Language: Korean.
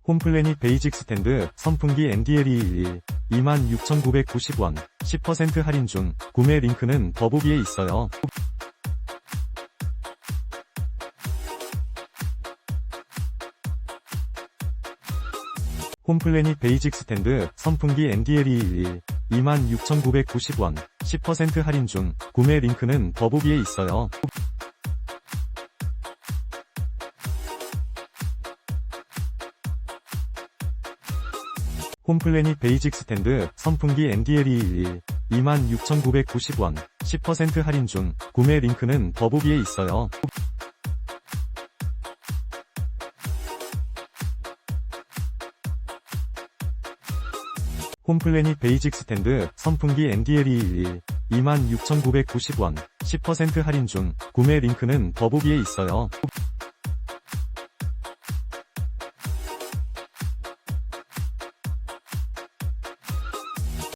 홈플래닛 베이직 스탠드 선풍기 NDL2211 26,990원 10% 할인 중. 구매 링크는 더보기에 있어요. 홈플래닛 베이직 스탠드 선풍기 NDL2211 26,990원 10% 할인 중. 구매 링크는 더보기에 있어요. 홈플래닛 베이직 스탠드 선풍기 NDL2211 26,990원 10% 할인 중. 구매 링크는 더보기에 있어요. 홈플래닛 베이직 스탠드 선풍기 NDL2211 26,990원 10% 할인 중. 구매 링크는 더보기에 있어요.